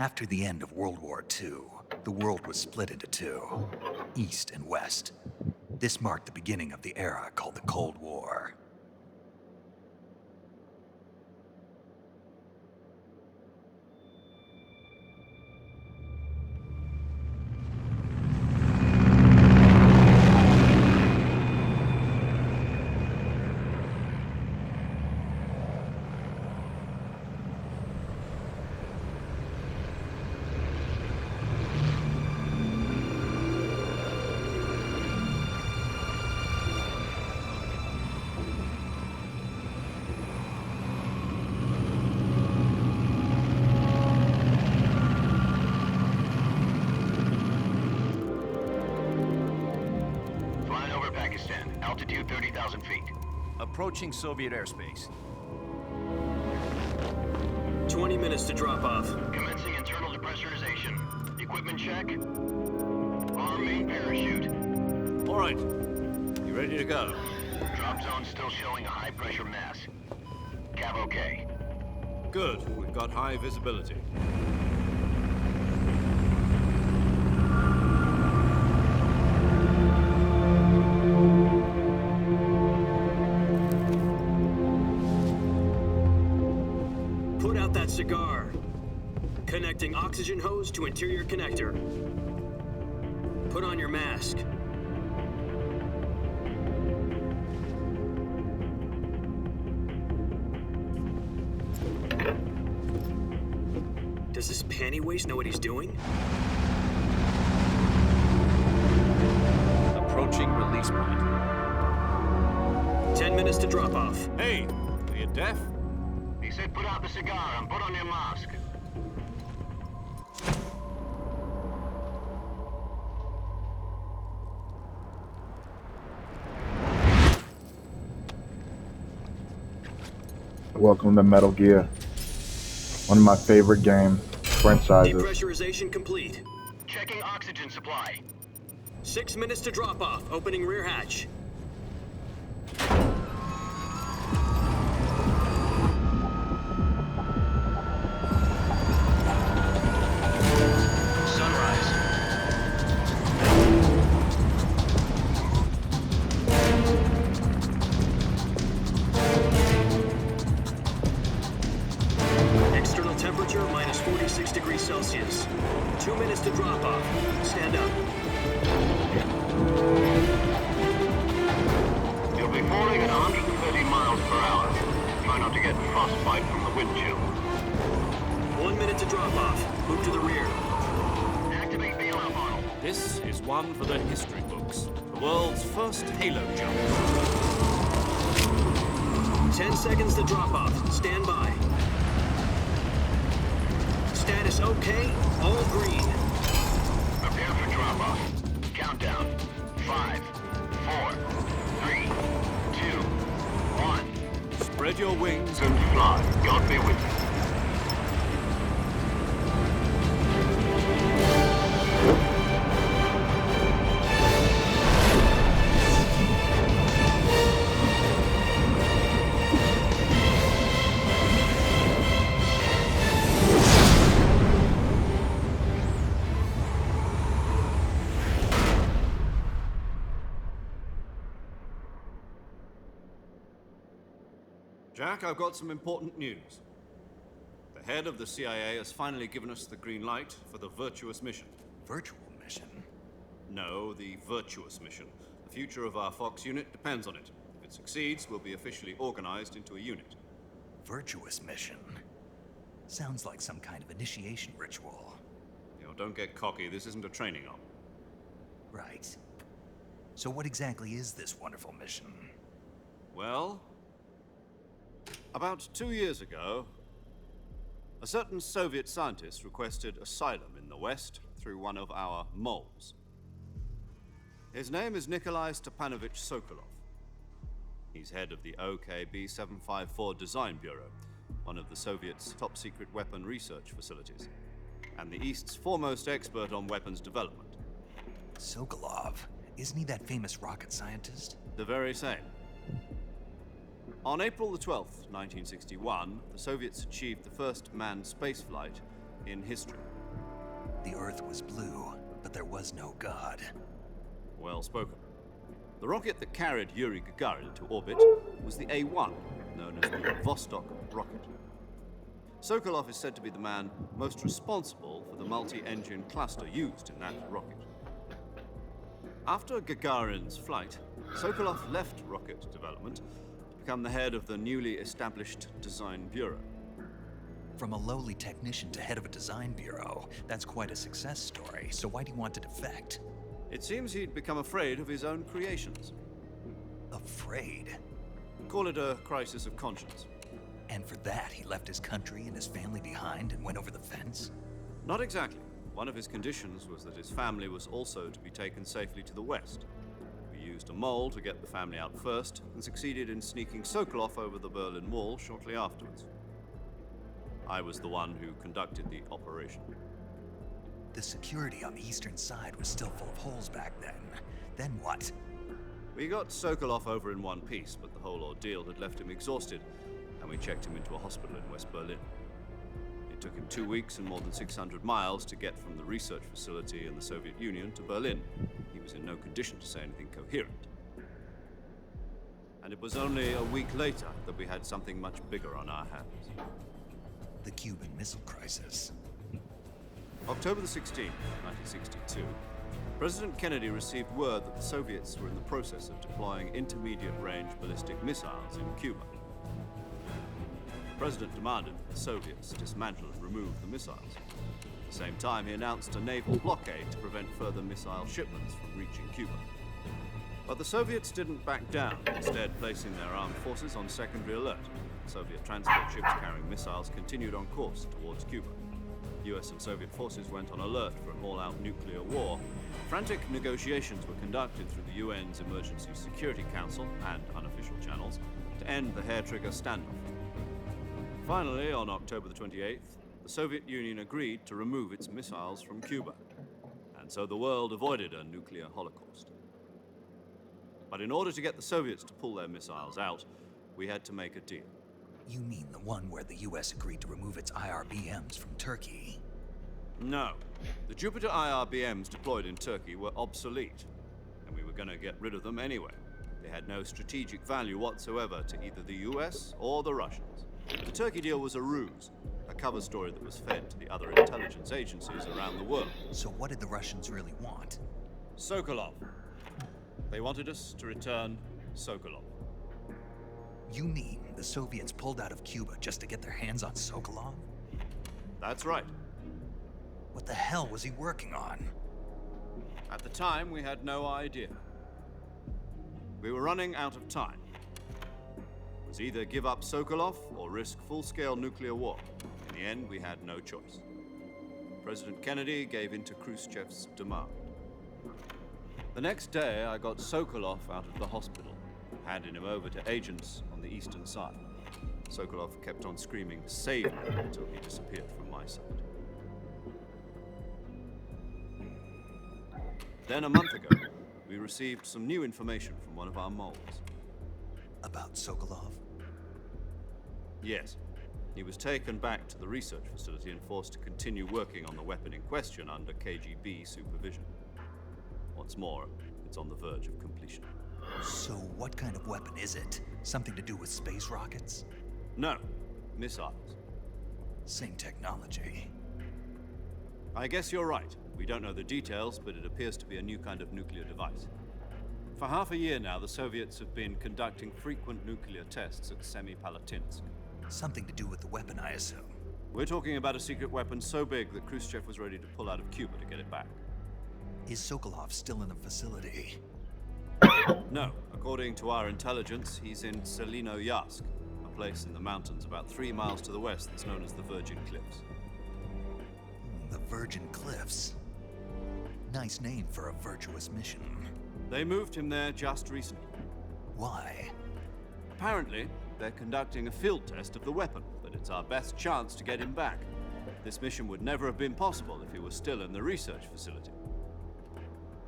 After the end of World War II, the world was split into two, East and West. This marked the beginning of the era called the Cold War. Altitude 30,000 feet. Approaching Soviet airspace. 20 minutes to drop off. Commencing internal depressurization. Equipment check. Arm main parachute. All right. You ready to go? Drop zone still showing a high pressure mass. Cav okay. Good. We've got high visibility. Put out that cigar. Connecting oxygen hose to interior connector. Put on your mask. Does this panty waste know what he's doing? Approaching release point. 10 minutes to drop off. Hey, are you deaf? He said put out the cigar and put on your mask. Welcome to Metal Gear. One of my favorite game franchises. Depressurization complete. Checking oxygen supply. 6 minutes to drop off. Opening rear hatch. Sunrise. External temperature minus 46 degrees Celsius. 2 minutes to drop off. Stand up. You'll be falling at 130 miles per hour. Try not to get frostbite from the wind chill. 1 minute to drop off. Move to the rear. Activate BLR model. This is one for the history books. The world's first Halo jump. 10 seconds to drop off. Stand by. Status okay. All green. Prepare for drop-off. Countdown. 5, 4, 3, 2, 1. Spread your wings And fly. God be with you. Jack, I've got some important news. The head of the CIA has finally given us the green light for the Virtuous mission. Virtual mission? No, the Virtuous mission. The future of our Fox unit depends on it. If it succeeds, we'll be officially organized into a unit. Virtuous mission? Sounds like some kind of initiation ritual. You know, don't get cocky. This isn't a training op. Right. So what exactly is this wonderful mission? Well, about 2 years ago, a certain Soviet scientist requested asylum in the West through one of our moles. His name is Nikolai Stepanovich Sokolov. He's head of the OKB-754 Design Bureau, one of the Soviets' top-secret weapon research facilities, and the East's foremost expert on weapons development. Sokolov? Isn't he that famous rocket scientist? The very same. On April the 12th, 1961, the Soviets achieved the first manned spaceflight in history. The Earth was blue, but there was no God. Well spoken. The rocket that carried Yuri Gagarin into orbit was the A-1, known as the Vostok rocket. Sokolov is said to be the man most responsible for the multi-engine cluster used in that rocket. After Gagarin's flight, Sokolov left rocket development to become the head of the newly established Design Bureau. From a lowly technician to head of a design bureau, that's quite a success story, so why do you want to defect? It seems he'd become afraid of his own creations. Afraid? Call it a crisis of conscience. And for that, he left his country and his family behind and went over the fence? Not exactly. One of his conditions was that his family was also to be taken safely to the west. We used a mole to get the family out first, and succeeded in sneaking Sokolov over the Berlin Wall shortly afterwards. I was the one who conducted the operation. The security on the eastern side was still full of holes back then. Then what? We got Sokolov over in one piece, but the whole ordeal had left him exhausted, and we checked him into a hospital in West Berlin. It took him 2 weeks and more than 600 miles to get from the research facility in the Soviet Union to Berlin. He was in no condition to say anything coherent. And it was only a week later that we had something much bigger on our hands. The Cuban Missile Crisis. October the 16th, 1962, President Kennedy received word that the Soviets were in the process of deploying intermediate-range ballistic missiles in Cuba. The President demanded that the Soviets dismantle and remove the missiles. At the same time, he announced a naval blockade to prevent further missile shipments from reaching Cuba. But the Soviets didn't back down, instead placing their armed forces on secondary alert. Soviet transport ships carrying missiles continued on course towards Cuba. US and Soviet forces went on alert for an all-out nuclear war. Frantic negotiations were conducted through the UN's Emergency Security Council and unofficial channels to end the hair-trigger standoff. Finally, on October the 28th, the Soviet Union agreed to remove its missiles from Cuba, and so the world avoided a nuclear holocaust. But in order to get the Soviets to pull their missiles out, we had to make a deal. You mean the one where the US agreed to remove its IRBMs from Turkey? No. The Jupiter IRBMs deployed in Turkey were obsolete, and we were going to get rid of them anyway. They had no strategic value whatsoever to either the US or the Russians. The Turkey deal was a ruse, a cover story that was fed to the other intelligence agencies around the world. So what did the Russians really want? Sokolov. They wanted us to return Sokolov. You mean the Soviets pulled out of Cuba just to get their hands on Sokolov? That's right. What the hell was he working on? At the time, we had no idea. We were running out of time. It was either give up Sokolov or risk full-scale nuclear war. In the end, we had no choice. President Kennedy gave in to Khrushchev's demand. The next day, I got Sokolov out of the hospital, handing him over to agents on the eastern side. Sokolov kept on screaming, "Save me," until he disappeared from my sight. Then a month ago, we received some new information from one of our moles. About Sokolov? Yes. He was taken back to the research facility and forced to continue working on the weapon in question under KGB supervision. What's more, it's on the verge of completion. So what kind of weapon is it? Something to do with space rockets? No, missiles. Same technology. I guess you're right. We don't know the details, but it appears to be a new kind of nuclear device. For half a year now, the Soviets have been conducting frequent nuclear tests at Semipalatinsk. Something to do with the weapon, I assume. We're talking about a secret weapon so big that Khrushchev was ready to pull out of Cuba to get it back. Is Sokolov still in the facility? No. According to our intelligence, he's in Selinoyarsk, a place in the mountains about 3 miles to the west that's known as the Virgin Cliffs. The Virgin Cliffs. Nice name for a virtuous mission. They moved him there just recently. Why? Apparently, they're conducting a field test of the weapon, but it's our best chance to get him back. This mission would never have been possible if he was still in the research facility.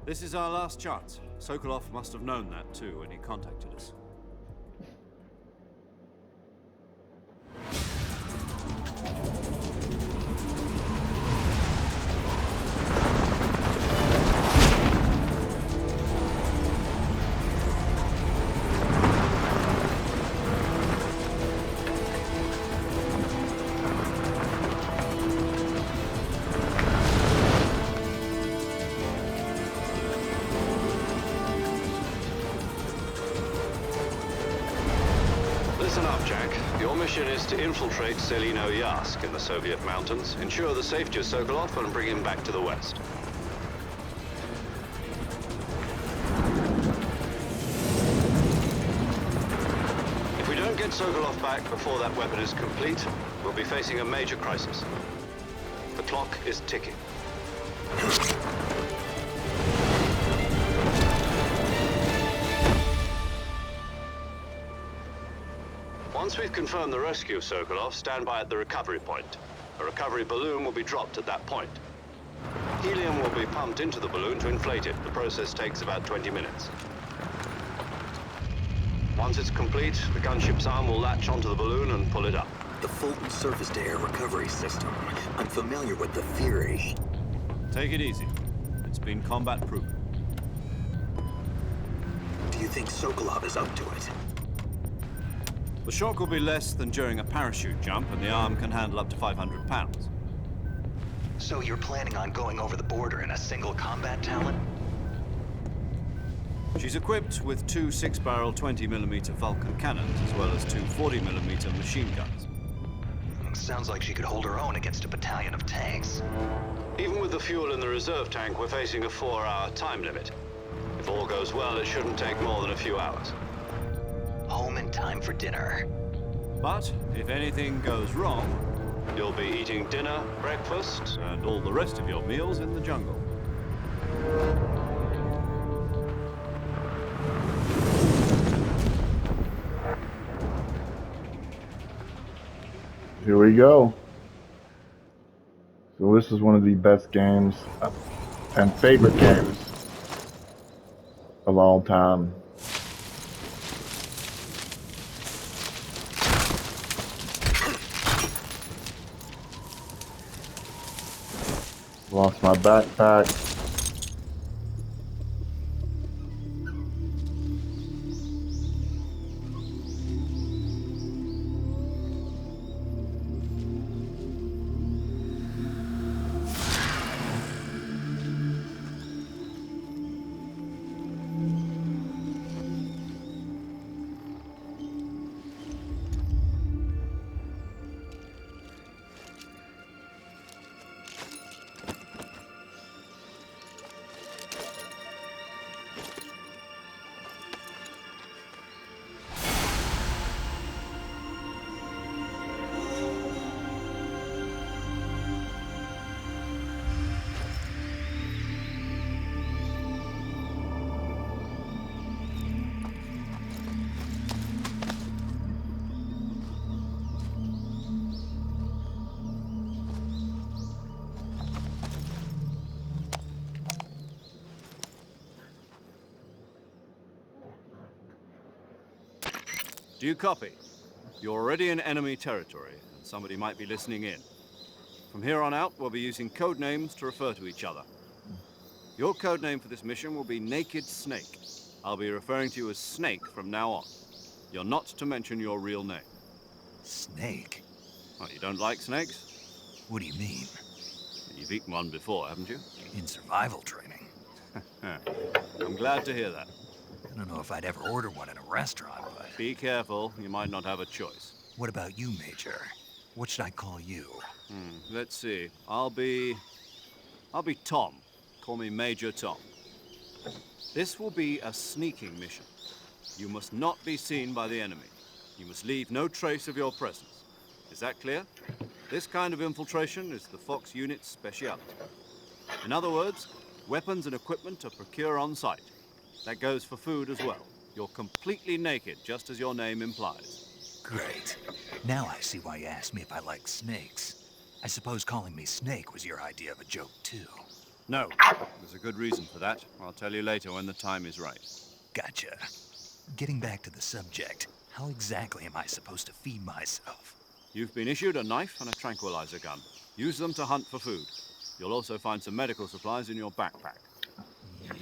This is our last chance. Sokolov must have known that too when he contacted us. mission is to infiltrate Selino Yask in the Soviet mountains, ensure the safety of Sokolov, and bring him back to the west. If we don't get Sokolov back before that weapon is complete, we'll be facing a major crisis. The clock is ticking. Once we've confirmed the rescue of Sokolov, stand by at the recovery point. A recovery balloon will be dropped at that point. Helium will be pumped into the balloon to inflate it. The process takes about 20 minutes. Once it's complete, the gunship's arm will latch onto the balloon and pull it up. The Fulton surface-to-air recovery system. I'm familiar with the theory. Take it easy. It's been combat-proven. Do you think Sokolov is up to it? The shock will be less than during a parachute jump, and the arm can handle up to 500 pounds. So you're planning on going over the border in a single combat Talon? She's equipped with two 6-barrel 20mm Vulcan cannons, as well as two 40mm machine guns. Sounds like she could hold her own against a battalion of tanks. Even with the fuel in the reserve tank, we're facing a 4-hour time limit. If all goes well, it shouldn't take more than a few hours. Home in time for dinner. But if anything goes wrong, you'll be eating dinner, breakfast, and all the rest of your meals in the jungle. Here we go. So this is one of the best games and favorite games of all time. Lost my backpack. Do you copy? You're already in enemy territory, and somebody might be listening in. From here on out, we'll be using code names to refer to each other. Your code name for this mission will be Naked Snake. I'll be referring to you as Snake from now on. You're not to mention your real name. Snake? Oh, you don't like snakes? What do you mean? You've eaten one before, haven't you? In survival training? I'm glad to hear that. I don't know if I'd ever order one in a restaurant, but... Be careful, you might not have a choice. What about you, Major? What should I call you? Let's see. I'll be Tom. Call me Major Tom. This will be a sneaking mission. You must not be seen by the enemy. You must leave no trace of your presence. Is that clear? This kind of infiltration is the Fox unit's speciality. In other words, weapons and equipment are procured on site. That goes for food as well. You're completely naked, just as your name implies. Great. Now I see why you asked me if I like snakes. I suppose calling me Snake was your idea of a joke, too. No, there's a good reason for that. I'll tell you later when the time is right. Gotcha. Getting back to the subject, how exactly am I supposed to feed myself? You've been issued a knife and a tranquilizer gun. Use them to hunt for food. You'll also find some medical supplies in your backpack.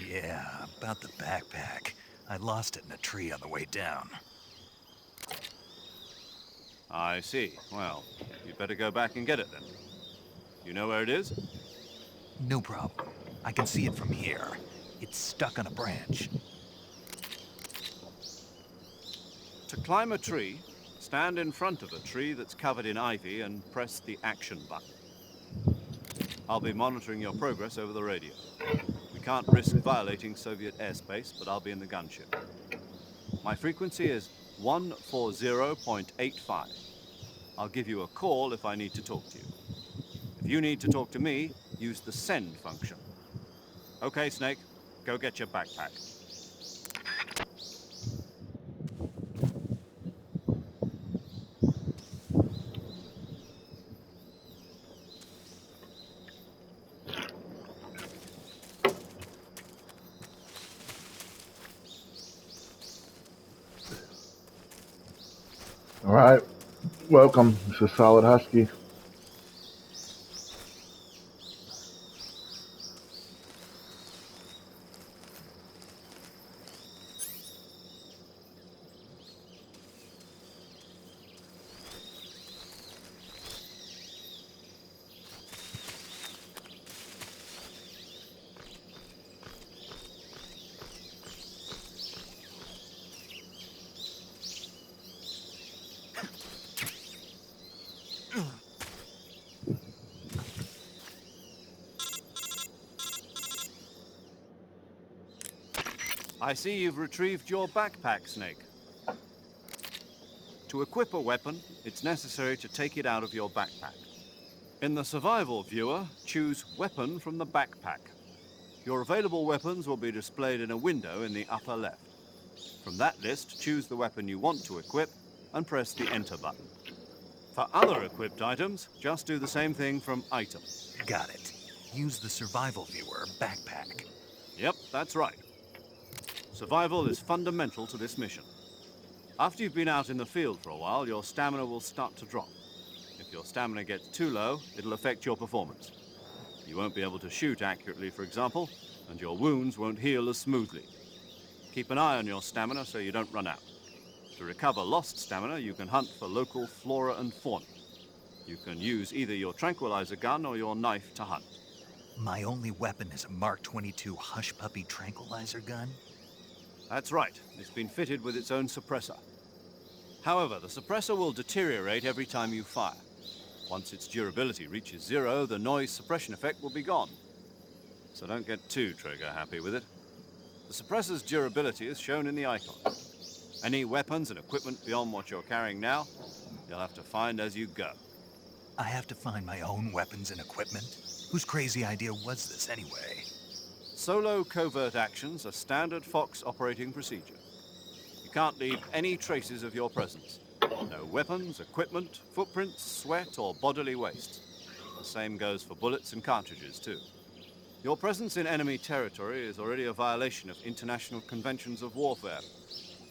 Yeah, about the backpack. I lost it in a tree on the way down. I see. Well, you'd better go back and get it then. You know where it is? No problem. I can see it from here. It's stuck on a branch. To climb a tree, Stand in front of a tree that's covered in ivy and press the action button. I'll be monitoring your progress over the radio. We can't risk violating Soviet airspace, but I'll be in the gunship. My frequency is 140.85. I'll give you a call if I need to talk to you. If you need to talk to me, use the send function. Okay, Snake, go get your backpack. All right, welcome. This is Solid Husky. I see you've retrieved your backpack, Snake. To equip a weapon, it's necessary to take it out of your backpack. In the survival viewer, choose Weapon from the backpack. Your available weapons will be displayed in a window in the upper left. From that list, choose the weapon you want to equip and press the Enter button. For other equipped items, just do the same thing from Item. Got it. Use the survival viewer backpack. Yep, that's right. Survival is fundamental to this mission. After you've been out in the field for a while, your stamina will start to drop. If your stamina gets too low, it'll affect your performance. You won't be able to shoot accurately, for example, and your wounds won't heal as smoothly. Keep an eye on your stamina so you don't run out. To recover lost stamina, you can hunt for local flora and fauna. You can use either your tranquilizer gun or your knife to hunt. My only weapon is a Mark 22 Hush Puppy tranquilizer gun? That's right. It's been fitted with its own suppressor. However, the suppressor will deteriorate every time you fire. Once its durability reaches 0, the noise suppression effect will be gone. So don't get too trigger-happy with it. The suppressor's durability is shown in the icon. Any weapons and equipment beyond what you're carrying now, you'll have to find as you go. I have to find my own weapons and equipment? Whose crazy idea was this anyway? Solo covert actions are standard Fox operating procedure. You can't leave any traces of your presence. No weapons, equipment, footprints, sweat, or bodily waste. The same goes for bullets and cartridges, too. Your presence in enemy territory is already a violation of international conventions of warfare.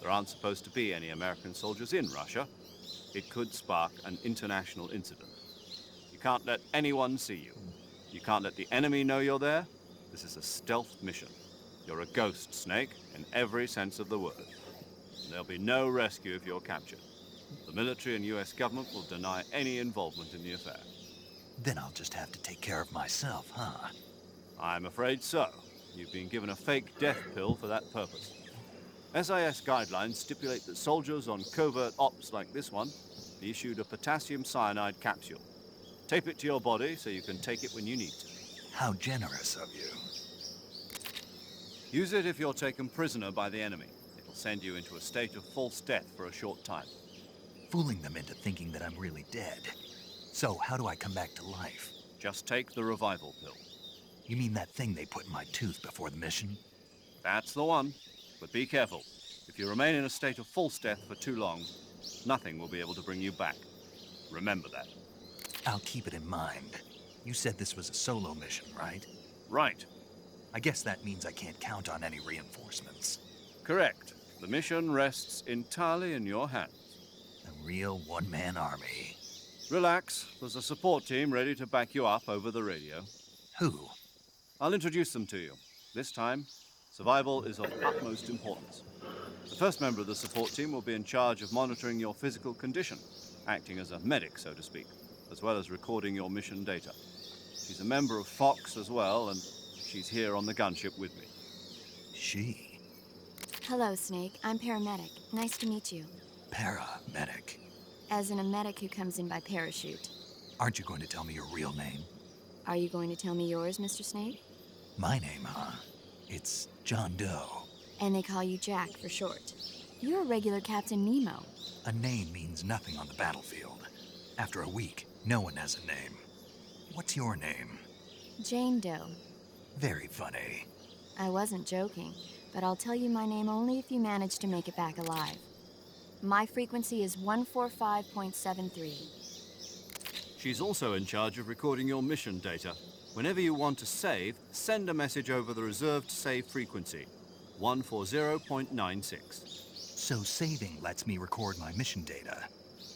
There aren't supposed to be any American soldiers in Russia. It could spark an international incident. You can't let anyone see you. You can't let the enemy know you're there. This is a stealth mission. You're a ghost, Snake, in every sense of the word. There'll be no rescue if you're captured. The military and US government will deny any involvement in the affair. Then I'll just have to take care of myself, huh? I'm afraid so. You've been given a fake death pill for that purpose. SIS guidelines stipulate that soldiers on covert ops like this one be issued a potassium cyanide capsule. Tape it to your body so you can take it when you need to. How generous of you. Use it if you're taken prisoner by the enemy. It'll send you into a state of false death for a short time. Fooling them into thinking that I'm really dead. So how do I come back to life? Just take the revival pill. You mean that thing they put in my tooth before the mission? That's the one. But be careful. If you remain in a state of false death for too long, nothing will be able to bring you back. Remember that. I'll keep it in mind. You said this was a solo mission, right? Right. I guess that means I can't count on any reinforcements. Correct. The mission rests entirely in your hands. A real one-man army. Relax. There's a support team ready to back you up over the radio. Who? I'll introduce them to you. This time, survival is of utmost importance. The first member of the support team will be in charge of monitoring your physical condition, acting as a medic, so to speak, as well as recording your mission data. She's a member of Fox as well, and she's here on the gunship with me. She? Hello, Snake. I'm paramedic. Nice to meet you. Paramedic. As in a medic who comes in by parachute. Aren't you going to tell me your real name? Are you going to tell me yours, Mr. Snake? My name, huh? It's John Doe. And they call you Jack for short. You're a regular Captain Nemo. A name means nothing on the battlefield. After a week, no one has a name. What's your name? Jane Doe. Very funny. I wasn't joking, but I'll tell you my name only if you manage to make it back alive. My frequency is 145.73. She's also in charge of recording your mission data. Whenever you want to save, send a message over the reserved save frequency, 140.96. So saving lets me record my mission data.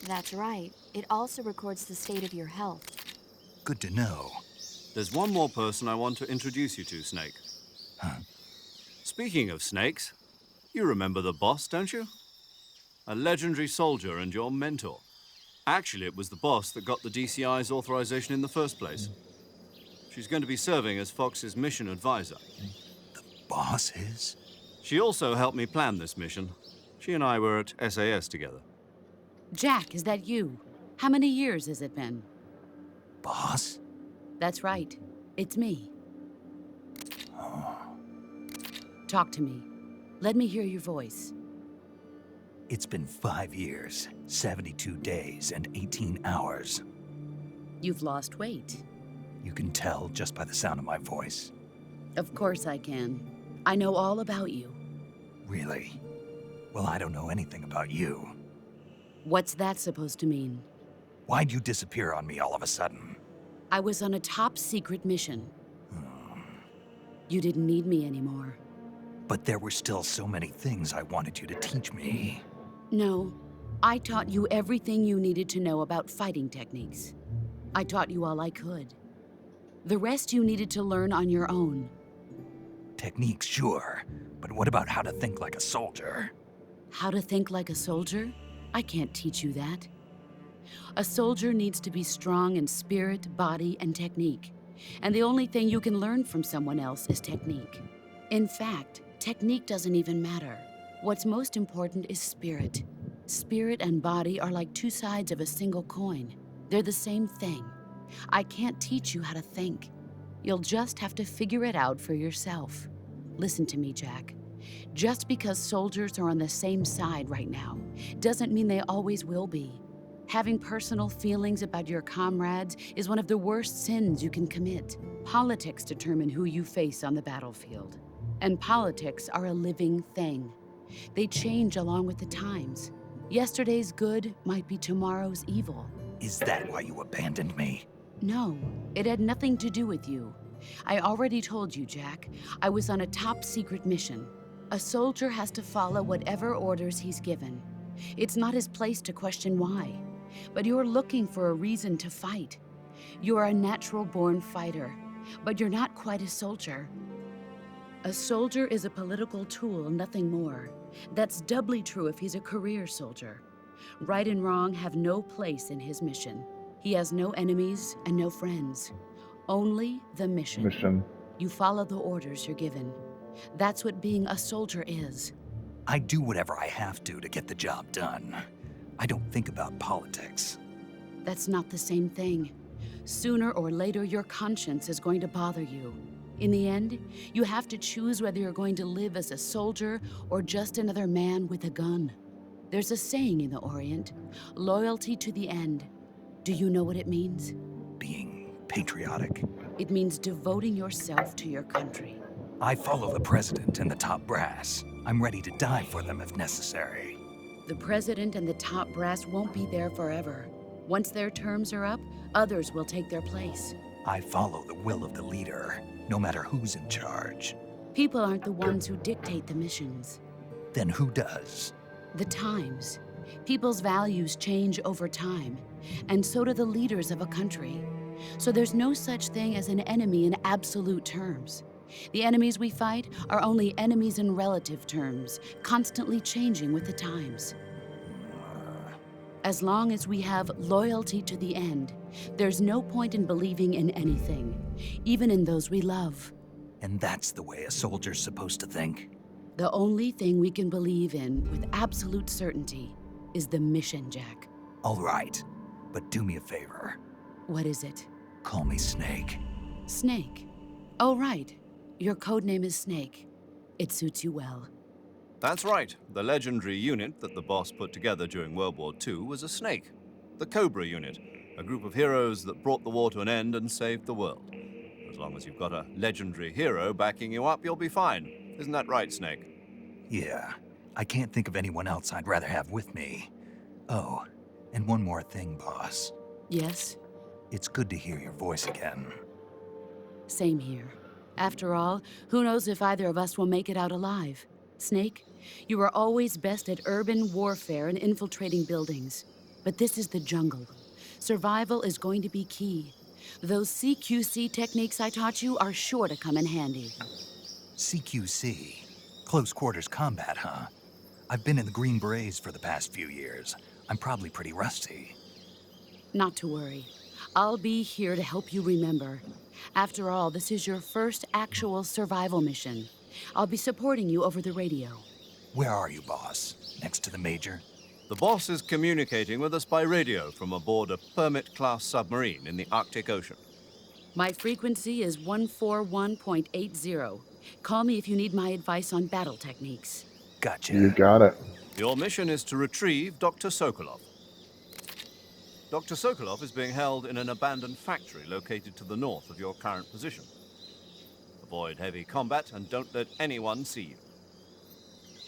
That's right. It also records the state of your health. Good to know. There's one more person I want to introduce you to, Snake. Huh? Speaking of snakes, you remember the boss, don't you? A legendary soldier and your mentor. Actually, it was the boss that got the DCI's authorization in the first place. She's going to be serving as Fox's mission advisor. The boss is? She also helped me plan this mission. She and I were at SAS together. Jack, is that you? How many years has it been? Boss? That's right. It's me. Talk to me. Let me hear your voice. It's been 5 years, 72 days, and 18 hours. You've lost weight. You can tell just by the sound of my voice. Of course I can. I know all about you. Really? Well, I don't know anything about you. What's that supposed to mean? Why'd you disappear on me all of a sudden? I was on a top-secret mission. You didn't need me anymore. But there were still so many things I wanted you to teach me. No, I taught you everything you needed to know about fighting techniques. I taught you all I could. The rest you needed to learn on your own. Techniques, sure. But what about how to think like a soldier? How to think like a soldier? I can't teach you that. A soldier needs to be strong in spirit, body, and technique. And the only thing you can learn from someone else is technique. In fact, technique doesn't even matter. What's most important is spirit. Spirit and body are like two sides of a single coin. They're the same thing. I can't teach you how to think. You'll just have to figure it out for yourself. Listen to me, Jack. Just because soldiers are on the same side right now doesn't mean they always will be. Having personal feelings about your comrades is one of the worst sins you can commit. Politics determine who you face on the battlefield. And politics are a living thing. They change along with the times. Yesterday's good might be tomorrow's evil. Is that why you abandoned me? No, it had nothing to do with you. I already told you, Jack. I was on a top-secret mission. A soldier has to follow whatever orders he's given. It's not his place to question why. But you're looking for a reason to fight. You're a natural-born fighter, but you're not quite a soldier. A soldier is a political tool, nothing more. That's doubly true if he's a career soldier. Right and wrong have no place in his mission. He has no enemies and no friends. Only the mission. You follow the orders you're given. That's what being a soldier is. I do whatever I have to get the job done. I don't think about politics. That's not the same thing. Sooner or later, your conscience is going to bother you. In the end, you have to choose whether you're going to live as a soldier or just another man with a gun. There's a saying in the Orient, loyalty to the end. Do you know what it means? Being patriotic. It means devoting yourself to your country. I follow the president and the top brass. I'm ready to die for them if necessary. The president and the top brass won't be there forever. Once their terms are up, others will take their place. I follow the will of the leader, no matter who's in charge. People aren't the ones who dictate the missions. Then who does? The times. People's values change over time, and so do the leaders of a country. So there's no such thing as an enemy in absolute terms. The enemies we fight are only enemies in relative terms, constantly changing with the times. As long as we have loyalty to the end, there's no point in believing in anything, even in those we love. And that's the way a soldier's supposed to think? The only thing we can believe in with absolute certainty is the mission, Jack. All right, but do me a favor. What is it? Call me Snake. Snake. Oh, right. Your code name is Snake. It suits you well. That's right. The legendary unit that the boss put together during World War II was a snake. The Cobra unit, a group of heroes that brought the war to an end and saved the world. As long as you've got a legendary hero backing you up, you'll be fine. Isn't that right, Snake? Yeah, I can't think of anyone else I'd rather have with me. Oh, and one more thing, boss. Yes? It's good to hear your voice again. Same here. After all, who knows if either of us will make it out alive? Snake, you are always best at urban warfare and infiltrating buildings. But this is the jungle. Survival is going to be key. Those CQC techniques I taught you are sure to come in handy. CQC? Close quarters combat, huh? I've been in the Green Berets for the past few years. I'm probably pretty rusty. Not to worry. I'll be here to help you remember. After all, this is your first actual survival mission. I'll be supporting you over the radio. Where are you, boss? Next to the Major? The boss is communicating with us by radio from aboard a Permit-class submarine in the Arctic Ocean. My frequency is 141.80. Call me if you need my advice on battle techniques. Gotcha. You got it. Your mission is to retrieve Dr. Sokolov. Dr. Sokolov is being held in an abandoned factory located to the north of your current position. Avoid heavy combat and don't let anyone see you.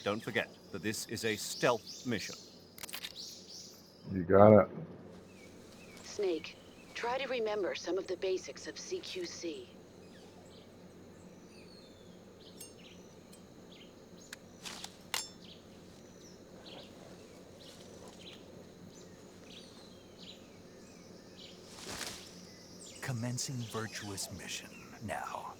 Don't forget that this is a stealth mission. You got it. Snake, try to remember some of the basics of CQC. Commencing virtuous mission now.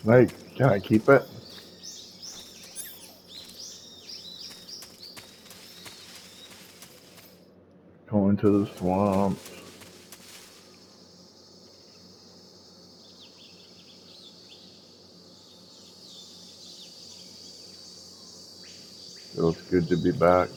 Snake, can I keep it? Going to the swamp. Feels good to be back.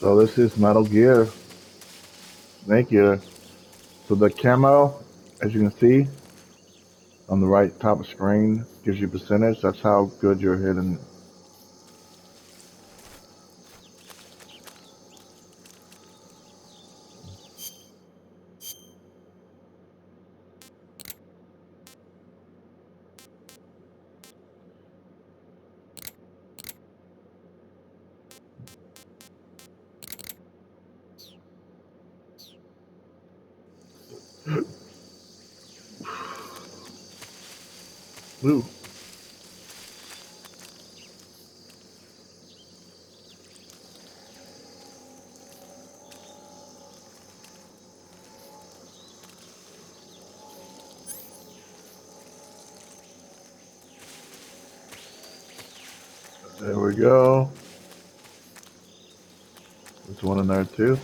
So this is Metal Gear. Snake Eater. So the camo, as you can see, on the right top of screen, gives you percentage. That's how good you're hitting. Ooh. There we go. There's one in there too.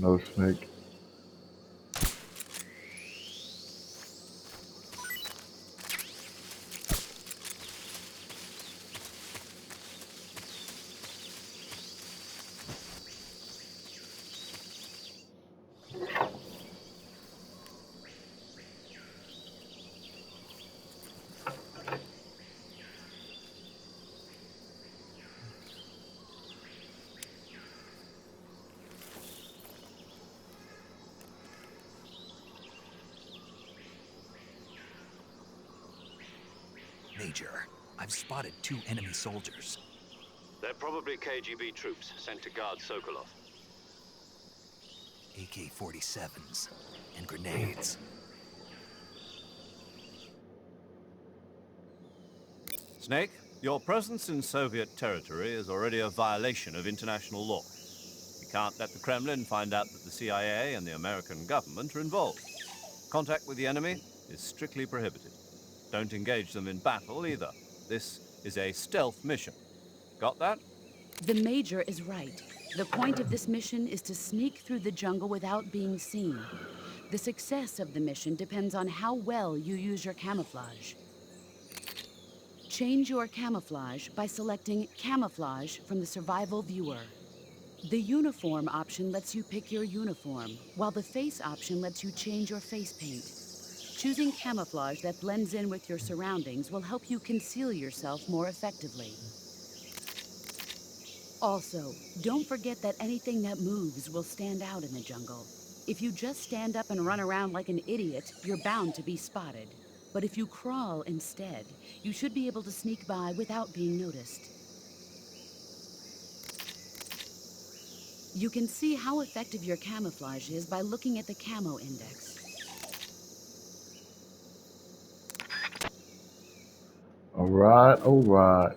No snake. Major, I've spotted 2 enemy soldiers. They're probably KGB troops sent to guard Sokolov. AK-47s and grenades. Snake, your presence in Soviet territory is already a violation of international law. We can't let the Kremlin find out that the CIA and the American government are involved. Contact with the enemy is strictly prohibited. Don't engage them in battle either. This is a stealth mission. Got that? The Major is right. The point of this mission is to sneak through the jungle without being seen. The success of the mission depends on how well you use your camouflage. Change your camouflage by selecting Camouflage from the Survival Viewer. The Uniform option lets you pick your uniform, while the Face option lets you change your face paint. Choosing camouflage that blends in with your surroundings will help you conceal yourself more effectively. Also, don't forget that anything that moves will stand out in the jungle. If you just stand up and run around like an idiot, you're bound to be spotted. But if you crawl instead, you should be able to sneak by without being noticed. You can see how effective your camouflage is by looking at the camo index. Alright, alright.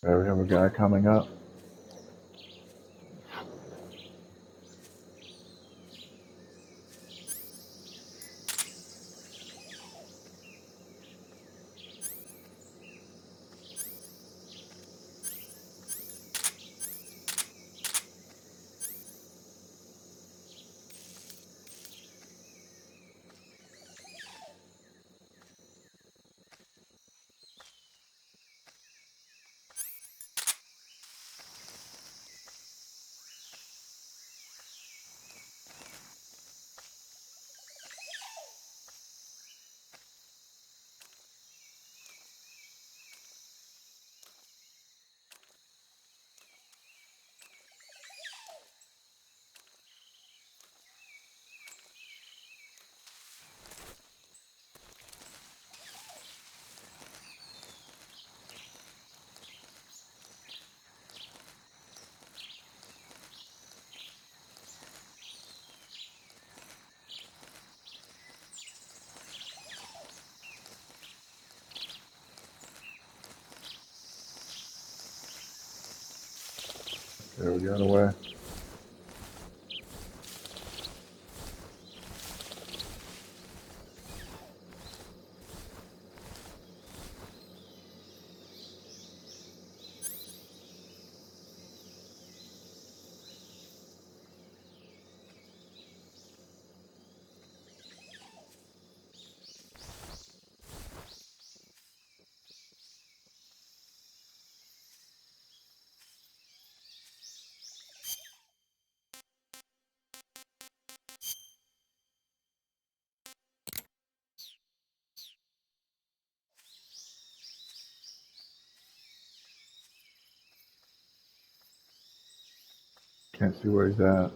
There we have a guy coming up. There we got away. Can't see where he's at.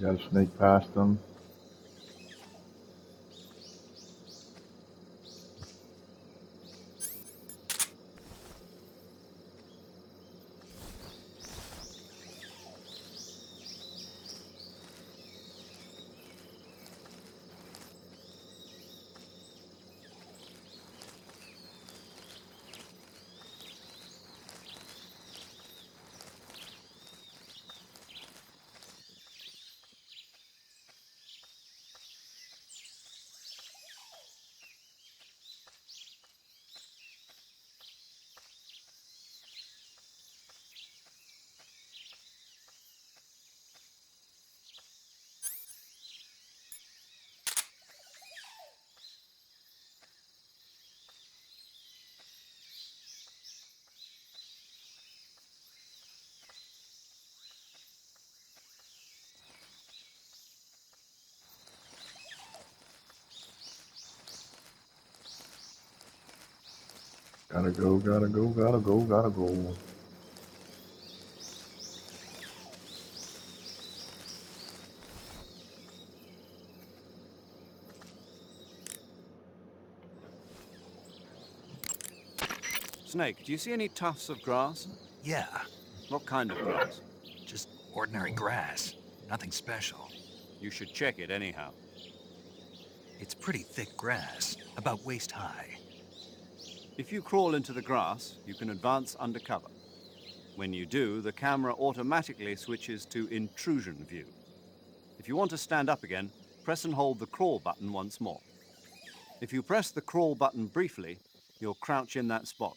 You gotta sneak past them. Gotta go, gotta go, gotta go, gotta go. Snake, do you see any tufts of grass? Yeah, What kind of grass? just ordinary grass. Nothing special. You should check it anyhow. It's pretty thick grass, about waist high. If you crawl into the grass, you can advance undercover. When you do, the camera automatically switches to intrusion view. If you want to stand up again, press and hold the crawl button once more. If you press the crawl button briefly, you'll crouch in that spot.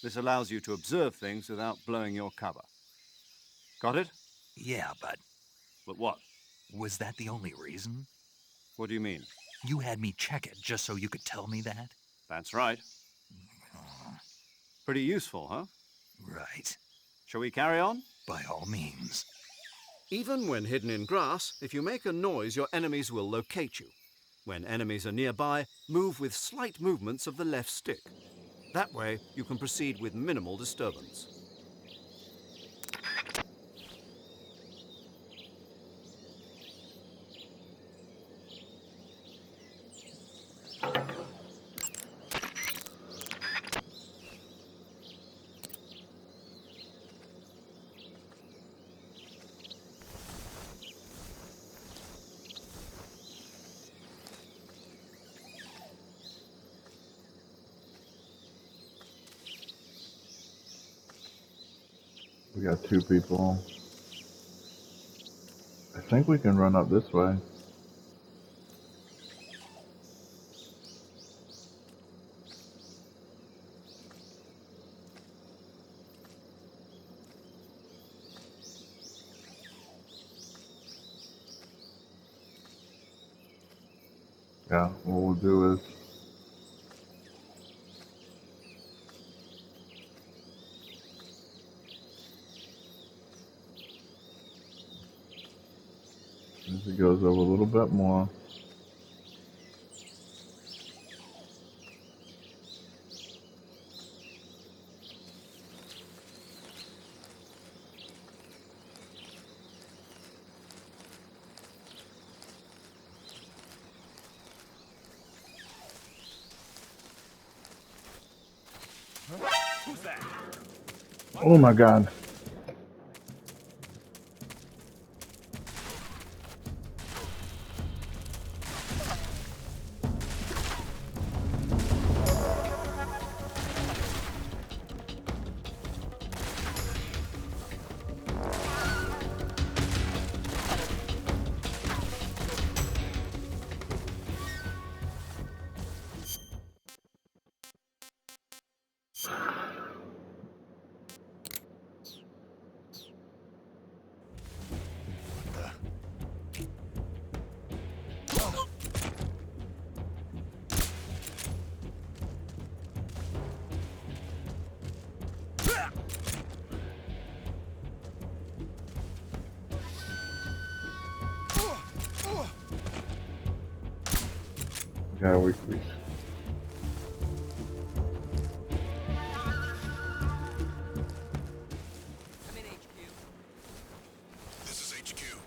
This allows you to observe things without blowing your cover. Got it? Yeah, but But what? was that the only reason? What do you mean? You had me check it just so you could tell me that? That's right. Pretty useful, huh? Right. Shall we carry on? By all means. Even when hidden in grass, if you make a noise, your enemies will locate you. When enemies are nearby, move with slight movements of the left stick. That way, you can proceed with minimal disturbance. We got 2 people. I think we can run up this way. Yeah, what we'll do is as it goes over a little bit more. Who's that? Oh my god. Yeah, we This is HQ.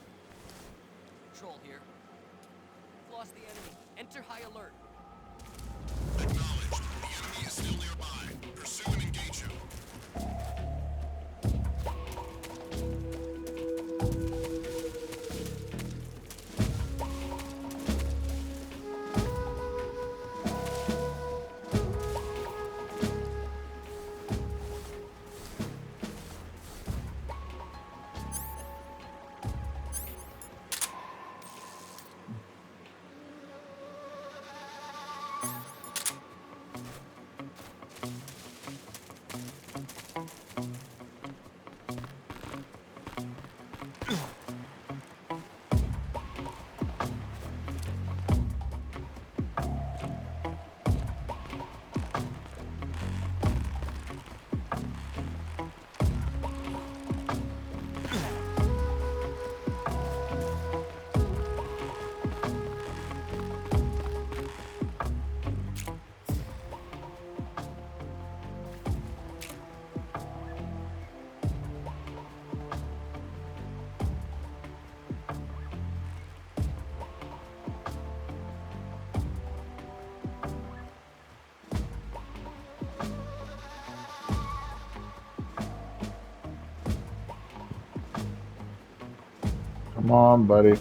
Come on, buddy.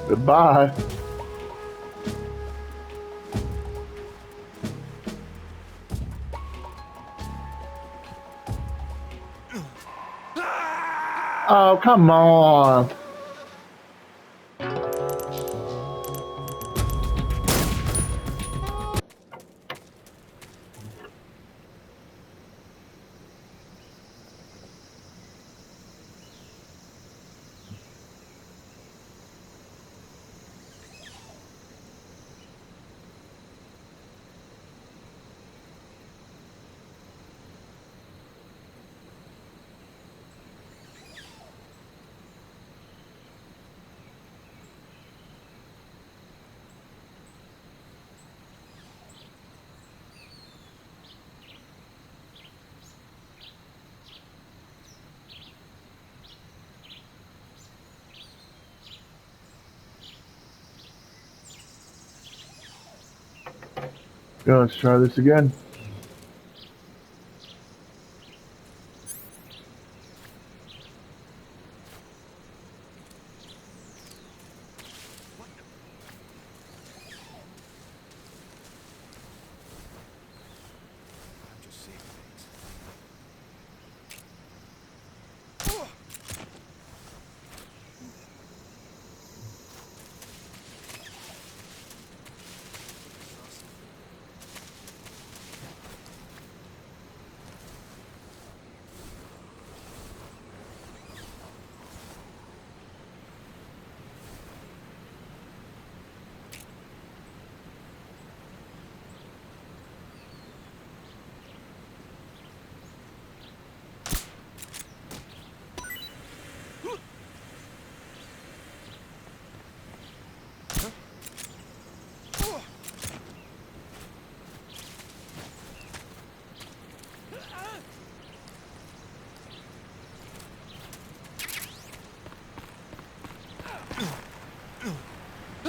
Goodbye. Oh, come on. Yeah, let's try this again.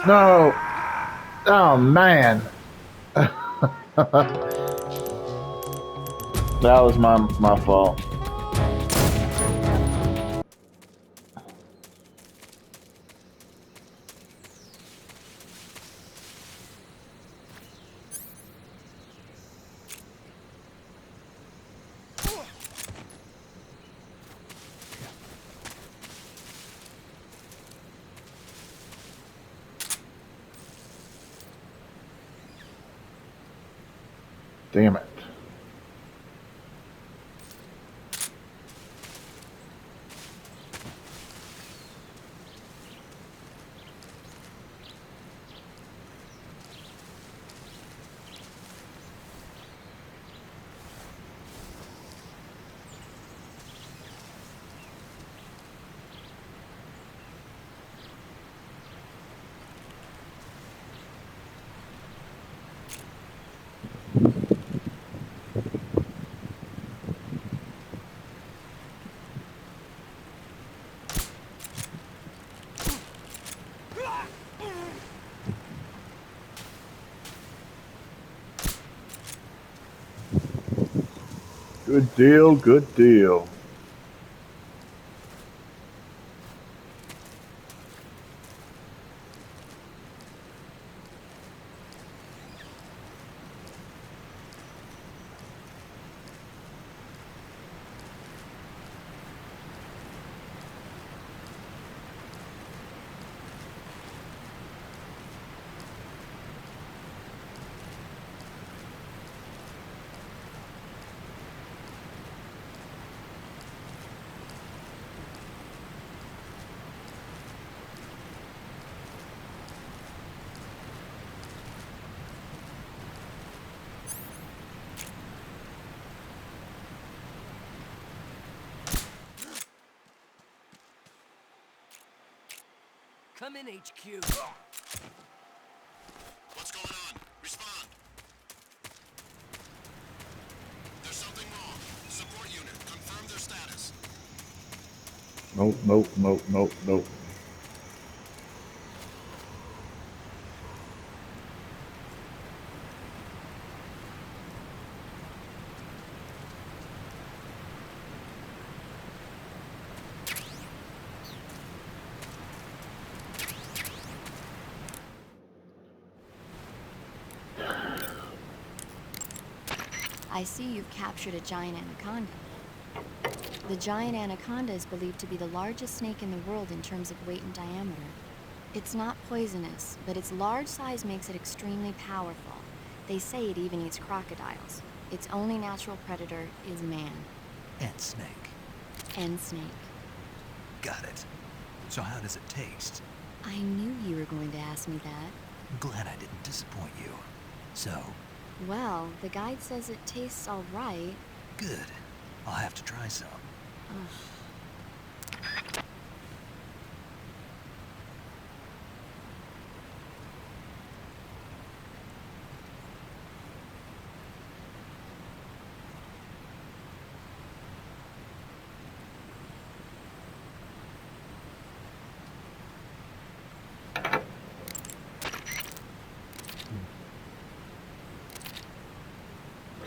No. Oh, man. That was my fault. Damn it. Good deal, good deal. Come in, HQ. What's going on? Respond. There's something wrong. Support unit, confirm their status. Nope, nope, nope, nope, nope. I see you've captured a giant anaconda. The giant anaconda is believed to be the largest snake in the world in terms of weight and diameter. It's not poisonous, but its large size makes it extremely powerful. They say it even eats crocodiles. Its only natural predator is man. And snake. And snake. Got it. So how does it taste? I knew you were going to ask me that. I'm glad I didn't disappoint you. So, Well, the guide says it tastes all right. good. I'll have to try some.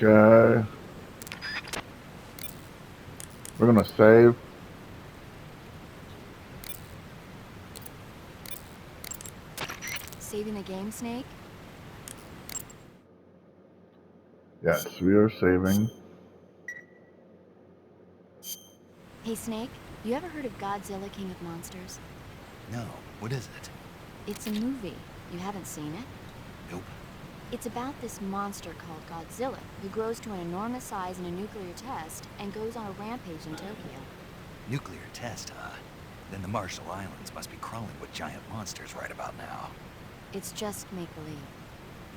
Okay. We're gonna save. Saving the game, Snake? Yes, we are saving. Hey, Snake, you ever heard of Godzilla King of Monsters? No, what is it? It's a movie. You haven't seen it? Nope. It's about this monster called Godzilla, who grows to an enormous size in a nuclear test and goes on a rampage in Tokyo. Nuclear test, huh? Then the Marshall Islands must be crawling with giant monsters right about now. It's just make-believe.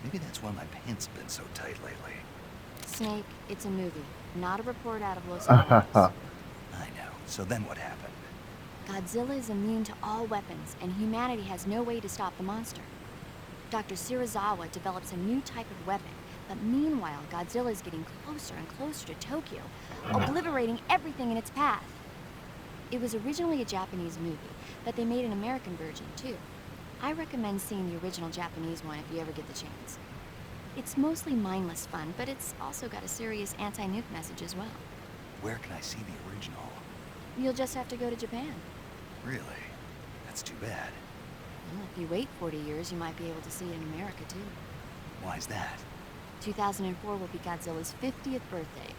Maybe that's why my pants have been so tight lately. Snake, it's a movie, not a report out of Los Angeles. I know. So then what happened? Godzilla is immune to all weapons, and humanity has no way to stop the monster. Dr. Shirazawa develops a new type of weapon, but meanwhile, Godzilla is getting closer and closer to Tokyo, obliterating everything in its path. It was originally a Japanese movie, but they made an American version, too. I recommend seeing the original Japanese one if you ever get the chance. It's mostly mindless fun, but it's also got a serious anti-nuke message as well. Where can I see the original? You'll just have to go to Japan. Really? That's too bad. Well, if you wait 40 years, you might be able to see it in America, too. Why's that? 2004 will be Godzilla's 50th birthday.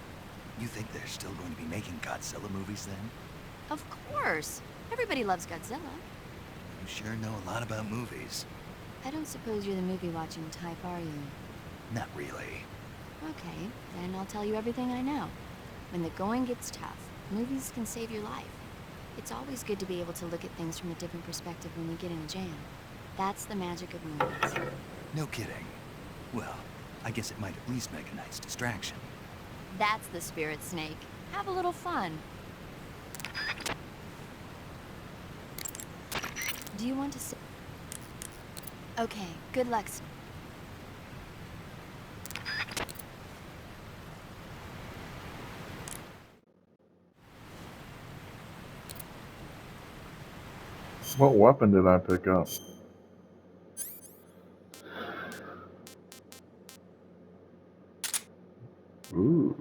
You think they're still going to be making Godzilla movies then? Of course! Everybody loves Godzilla. You sure know a lot about movies. I don't suppose you're the movie-watching type, are you? Not really. Okay, then I'll tell you everything I know. When the going gets tough, movies can save your life. It's always good to be able to look at things from a different perspective when you get in a jam. That's the magic of movies. No kidding. Well, I guess it might at least make a nice distraction. That's the spirit, Snake. Have a little fun. Do you want to sit? Okay, good luck, Snake. What weapon did I pick up? Ooh.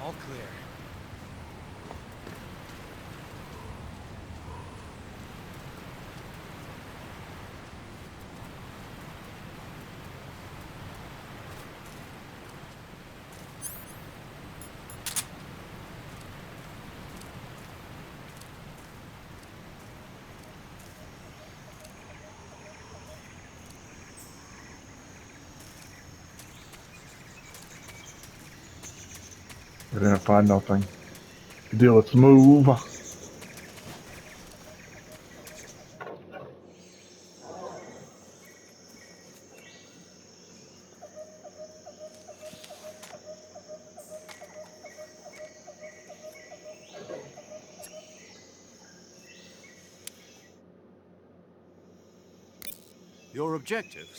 All clear. I didn't find nothing. Deal, let's move. Your objective